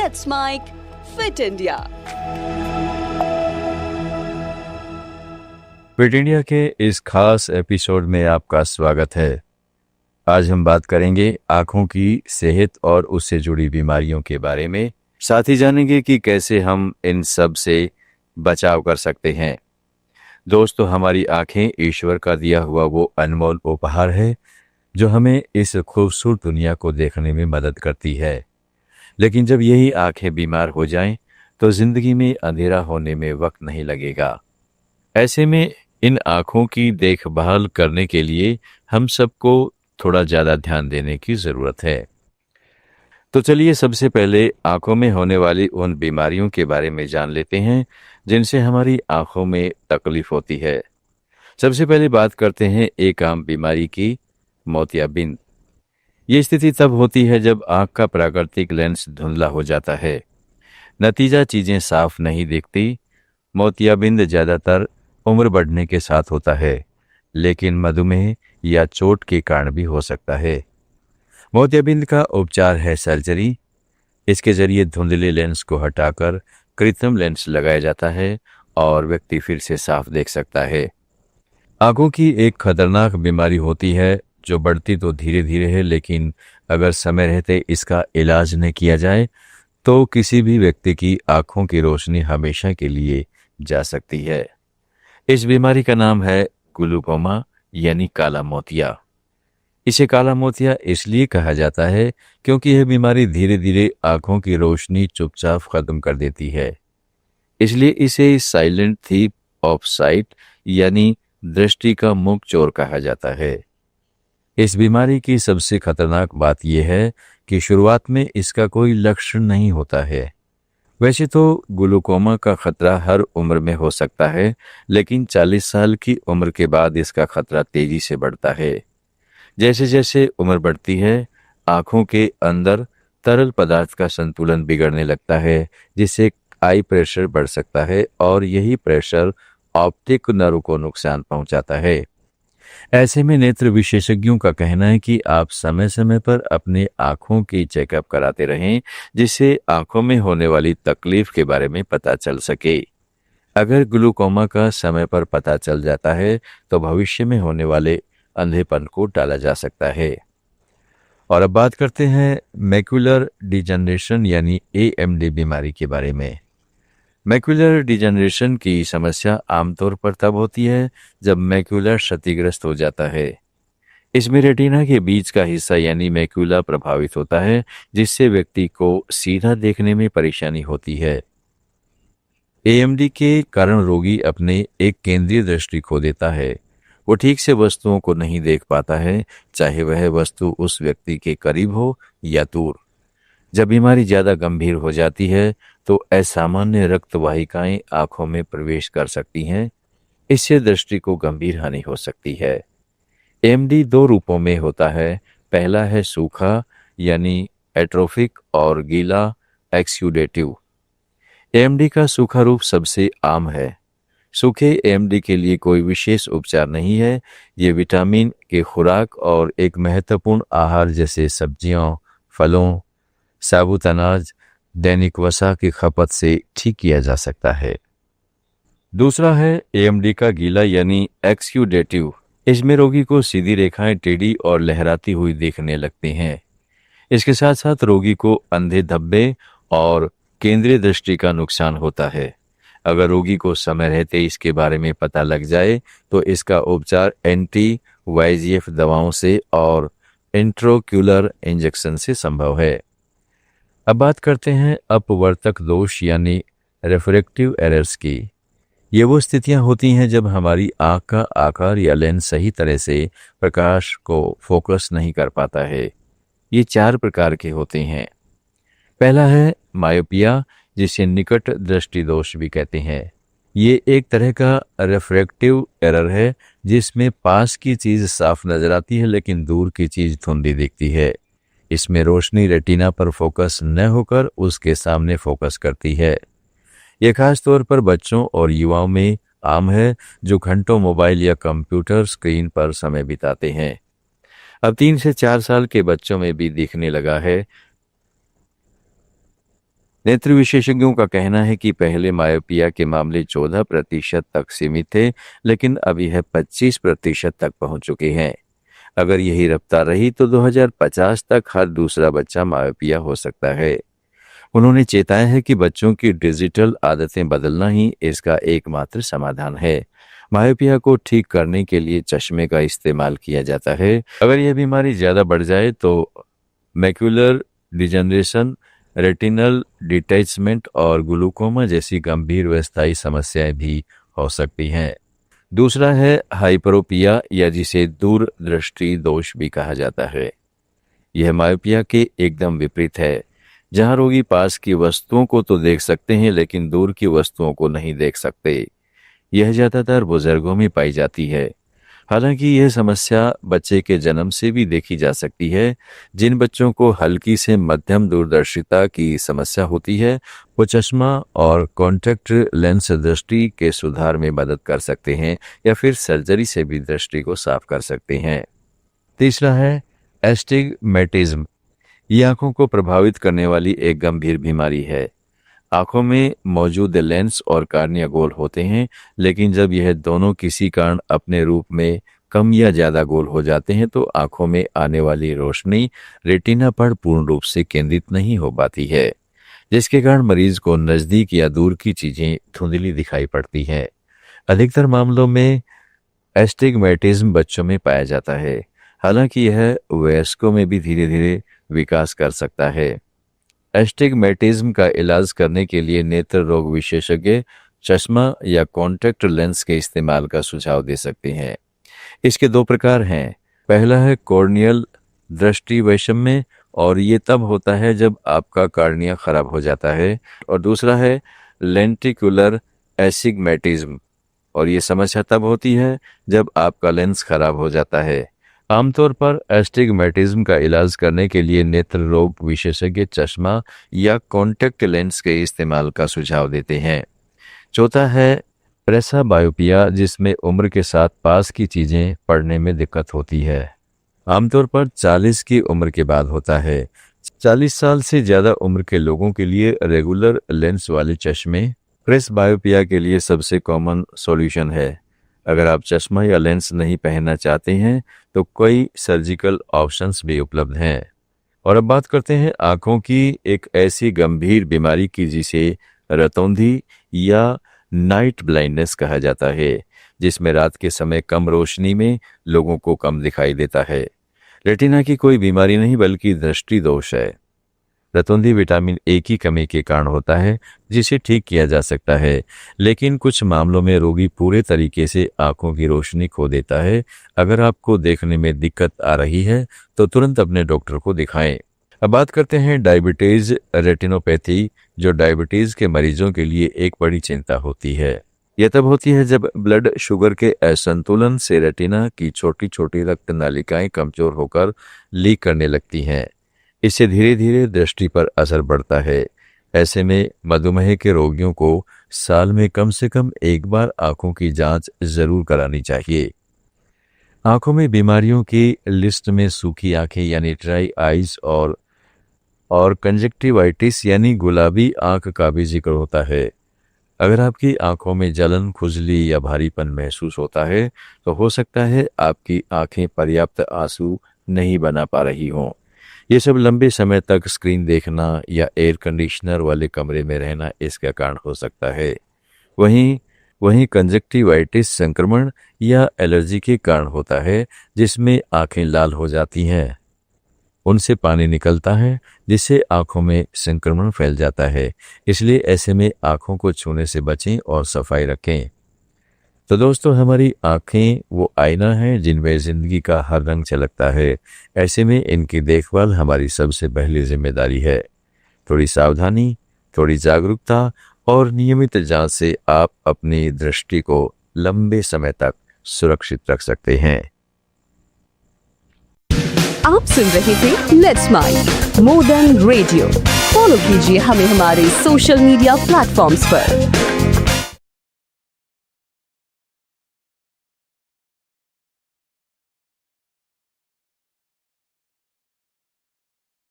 Let's Mike Fit India। Fit India के इस खास एपिसोड में आपका स्वागत है। आज हम बात करेंगे आँखों की सेहत और उससे जुड़ी बीमारियों के बारे में। साथ ही जानेंगे कि कैसे हम इन सब से बचाव कर सकते हैं। दोस्तों, हमारी आँखें ईश्वर का दिया हुआ वो अनमोल उपहार है जो हमें इस खूबसूरत दुनिया को देखने में मदद करती है। लेकिन जब यही आँखें बीमार हो जाएं, तो जिंदगी में अंधेरा होने में वक्त नहीं लगेगा। ऐसे में इन आँखों की देखभाल करने के लिए हम सबको थोड़ा ज़्यादा ध्यान देने की ज़रूरत है। तो चलिए सबसे पहले आँखों में होने वाली उन बीमारियों के बारे में जान लेते हैं जिनसे हमारी आँखों में तकलीफ होती है। सबसे पहले बात करते हैं एक आम बीमारी की, मोतियाबिंद। ये स्थिति तब होती है जब आँख का प्राकृतिक लेंस धुंधला हो जाता है। नतीजा चीज़ें साफ नहीं दिखती। मोतियाबिंद ज़्यादातर उम्र बढ़ने के साथ होता है, लेकिन मधुमेह या चोट के कारण भी हो सकता है। मोतियाबिंद का उपचार है सर्जरी। इसके जरिए धुंधले लेंस को हटाकर कृत्रिम लेंस लगाया जाता है और व्यक्ति फिर से साफ देख सकता है। आँखों की एक खतरनाक बीमारी होती है जो बढ़ती तो धीरे धीरे है, लेकिन अगर समय रहते इसका इलाज न किया जाए तो किसी भी व्यक्ति की आँखों की रोशनी हमेशा के लिए जा सकती है। इस बीमारी का नाम है ग्लूकोमा यानी काला मोतिया। इसे काला मोतिया इसलिए कहा जाता है क्योंकि यह बीमारी धीरे धीरे आँखों की रोशनी चुपचाप खत्म कर देती है। इसलिए इसे साइलेंट थीफ ऑफ साइट यानी दृष्टि का मूक चोर कहा जाता है। इस बीमारी की सबसे खतरनाक बात यह है कि शुरुआत में इसका कोई लक्षण नहीं होता है। वैसे तो ग्लूकोमा का खतरा हर उम्र में हो सकता है, लेकिन 40 साल की उम्र के बाद इसका खतरा तेजी से बढ़ता है। जैसे जैसे उम्र बढ़ती है, आँखों के अंदर तरल पदार्थ का संतुलन बिगड़ने लगता है, जिससे आई प्रेशर बढ़ सकता है और यही प्रेशर ऑप्टिक नर्व को नुकसान पहुंचाता है। ऐसे में नेत्र विशेषज्ञों का कहना है कि आप समय समय पर अपने आँखों की चेकअप कराते रहें, जिससे आँखों में होने वाली तकलीफ के बारे में पता चल सके। अगर ग्लूकोमा का समय पर पता चल जाता है तो भविष्य में होने वाले अंधेपन को टाला जा सकता है। और अब बात करते हैं मैक्यूलर डिजनरेशन यानी AMD बीमारी के बारे में। मैक्यूलर डिजनरेशन की समस्या आमतौर पर तब होती है जब मैक्यूलर क्षतिग्रस्त हो जाता है। इसमें रेटिना के बीच का हिस्सा यानी मैक्यूला प्रभावित होता है, जिससे व्यक्ति को सीधा देखने में परेशानी होती है। AMD के कारण रोगी अपने एक केंद्रीय दृष्टि खो देता है। वो ठीक से वस्तुओं को नहीं देख पाता है, चाहे वह वस्तु उस व्यक्ति के करीब हो या दूर। जब बीमारी ज़्यादा गंभीर हो जाती है तो असामान्य रक्त वाहिकाएं आँखों में प्रवेश कर सकती हैं। इससे दृष्टि को गंभीर हानि हो सकती है। AMD 2 रूपों में होता है। पहला है सूखा यानी एट्रोफिक और गीला एक्सुडेटिव। AMD का सूखा रूप सबसे आम है। सूखे AMD के लिए कोई विशेष उपचार नहीं है। ये विटामिन के खुराक और एक महत्वपूर्ण आहार जैसे सब्जियों, फलों, साबुत अनाज, दैनिक वसा की खपत से ठीक किया जा सकता है। दूसरा है AMD का गीला यानी एक्सुडेटिव। इसमें रोगी को सीधी रेखाएं टेढ़ी और लहराती हुई दिखने लगती हैं। इसके साथ साथ रोगी को अंधे धब्बे और केंद्रीय दृष्टि का नुकसान होता है। अगर रोगी को समय रहते इसके बारे में पता लग जाए तो इसका उपचार एंटी-VEGF दवाओं से और इंट्राक्यूलर इंजेक्शन से संभव है। अब बात करते हैं अपवर्तक दोष यानी रिफ्रैक्टिव एरर्स की। ये वो स्थितियां होती हैं जब हमारी आँख का आकार या लेंस सही तरह से प्रकाश को फोकस नहीं कर पाता है। ये 4 प्रकार के होते हैं। पहला है मायोपिया, जिसे निकट दृष्टि दोष भी कहते हैं। ये एक तरह का रिफ्रैक्टिव एरर है जिसमें पास की चीज साफ नजर आती है लेकिन दूर की चीज धुंधली दिखती है। इसमें रोशनी रेटिना पर फोकस न होकर उसके सामने फोकस करती है। यह खास तौर पर बच्चों और युवाओं में आम है जो घंटों मोबाइल या कंप्यूटर स्क्रीन पर समय बिताते हैं। अब 3 से 4 साल के बच्चों में भी दिखने लगा है। नेत्र विशेषज्ञों का कहना है कि पहले मायोपिया के मामले 14% तक सीमित थे, लेकिन अब यह 25% तक पहुंच चुके हैं। अगर यही रफ्तार रही तो 2050 तक हर दूसरा बच्चा मायोपिया हो सकता है। उन्होंने चेताया है कि बच्चों की डिजिटल आदतें बदलना ही इसका एकमात्र समाधान है। मायोपिया को ठीक करने के लिए चश्मे का इस्तेमाल किया जाता है। अगर यह बीमारी ज़्यादा बढ़ जाए तो मैक्यूलर डिजनरेशन, रेटिनल डिटैचमेंट और ग्लूकोमा जैसी गंभीर व स्थायी समस्याएं भी हो सकती हैं। दूसरा है हाइपरोपिया, या जिसे दूरदृष्टि दोष भी कहा जाता है। यह मायोपिया के एकदम विपरीत है, जहां रोगी पास की वस्तुओं को तो देख सकते हैं लेकिन दूर की वस्तुओं को नहीं देख सकते। यह ज्यादातर बुजुर्गों में पाई जाती है। हालांकि यह समस्या बच्चे के जन्म से भी देखी जा सकती है। जिन बच्चों को हल्की से मध्यम दूरदर्शिता की समस्या होती है, वो चश्मा और कॉन्टैक्ट लेंस दृष्टि के सुधार में मदद कर सकते हैं या फिर सर्जरी से भी दृष्टि को साफ कर सकते हैं। तीसरा है एस्टिग्मेटिज्म। ये आंखों को प्रभावित करने वाली एक गंभीर बीमारी है। आंखों में मौजूद लेंस और कार्निया गोल होते हैं, लेकिन जब यह दोनों किसी कारण अपने रूप में कम या ज्यादा गोल हो जाते हैं तो आंखों में आने वाली रोशनी रेटिना पर पूर्ण रूप से केंद्रित नहीं हो पाती है, जिसके कारण मरीज को नजदीक या दूर की चीजें धुंधली दिखाई पड़ती हैं। अधिकतर मामलों में एस्टिग्मेटिज्म बच्चों में पाया जाता है, हालांकि यह वयस्कों में भी धीरे धीरे विकास कर सकता है। एस्टिग्मेटिज्म का इलाज करने के लिए नेत्र रोग विशेषज्ञ चश्मा या कॉन्टैक्ट लेंस के इस्तेमाल का सुझाव दे सकते हैं। इसके दो प्रकार हैं। पहला है कॉर्नियल दृष्टि वैषम्य, और ये तब होता है जब आपका कार्निया खराब हो जाता है, और दूसरा है लेंटिकुलर एस्टिग्मेटिज्म, और ये समस्या तब होती है जब आपका लेंस खराब हो जाता है। आमतौर पर एस्टिग्मेटिज्म का इलाज करने के लिए नेत्र रोग विशेषज्ञ चश्मा या कॉन्टैक्ट लेंस के इस्तेमाल का सुझाव देते हैं। चौथा है प्रेसाबायोपिया, जिसमें उम्र के साथ पास की चीजें पढ़ने में दिक्कत होती है। आमतौर पर 40 की उम्र के बाद होता है। 40 साल से ज्यादा उम्र के लोगों के लिए रेगुलर लेंस वाले चश्मे प्रेसबायोपिया के लिए सबसे कॉमन सॉल्यूशन है। अगर आप चश्मा या लेंस नहीं पहनना चाहते हैं तो कई सर्जिकल ऑप्शंस भी उपलब्ध हैं। और अब बात करते हैं आंखों की एक ऐसी गंभीर बीमारी की जिसे रतौंधी या नाइट ब्लाइंडनेस कहा जाता है, जिसमें रात के समय कम रोशनी में लोगों को कम दिखाई देता है। रेटिना की कोई बीमारी नहीं बल्कि दृष्टि दोष है। रतौंधी विटामिन ए की कमी के कारण होता है, जिसे ठीक किया जा सकता है, लेकिन कुछ मामलों में रोगी पूरे तरीके से आंखों की रोशनी खो देता है। अगर आपको देखने में दिक्कत आ रही है तो तुरंत अपने डॉक्टर को दिखाएं। अब बात करते हैं डायबिटीज रेटिनोपैथी, जो डायबिटीज के मरीजों के लिए एक बड़ी चिंता होती है। यह तब होती है जब ब्लड शुगर के असंतुलन से रेटिना की छोटी छोटी रक्त नालिकाएं कमजोर होकर लीक करने लगती हैं। इससे धीरे धीरे दृष्टि पर असर पड़ता है। ऐसे में मधुमेह के रोगियों को साल में कम से कम एक बार आंखों की जांच जरूर करानी चाहिए। आंखों में बीमारियों की लिस्ट में सूखी आंखें यानी ड्राई आईज और कंजक्टिवाइटिस यानी गुलाबी आंख का भी जिक्र होता है। अगर आपकी आंखों में जलन, खुजली या भारीपन महसूस होता है तो हो सकता है आपकी आंखें पर्याप्त आंसू नहीं बना पा रही हों। ये सब लंबे समय तक स्क्रीन देखना या एयर कंडीशनर वाले कमरे में रहना इसका कारण हो सकता है। वहीं कंजक्टिवाइटिस संक्रमण या एलर्जी के कारण होता है, जिसमें आंखें लाल हो जाती हैं, उनसे पानी निकलता है, जिससे आंखों में संक्रमण फैल जाता है। इसलिए ऐसे में आंखों को छूने से बचें और सफाई रखें। तो दोस्तों, हमारी आंखें वो आईना है जिनमें जिंदगी का हर रंग झलकता है। ऐसे में इनकी देखभाल हमारी सबसे पहली जिम्मेदारी है। थोड़ी सावधानी, थोड़ी जागरूकता और नियमित जांच से आप अपनी दृष्टि को लंबे समय तक सुरक्षित रख सकते हैं। आप सुन रहे थे let's smile more than radio. Follow कीजिए हमें हमारे सोशल मीडिया प्लेटफॉर्म्स पर।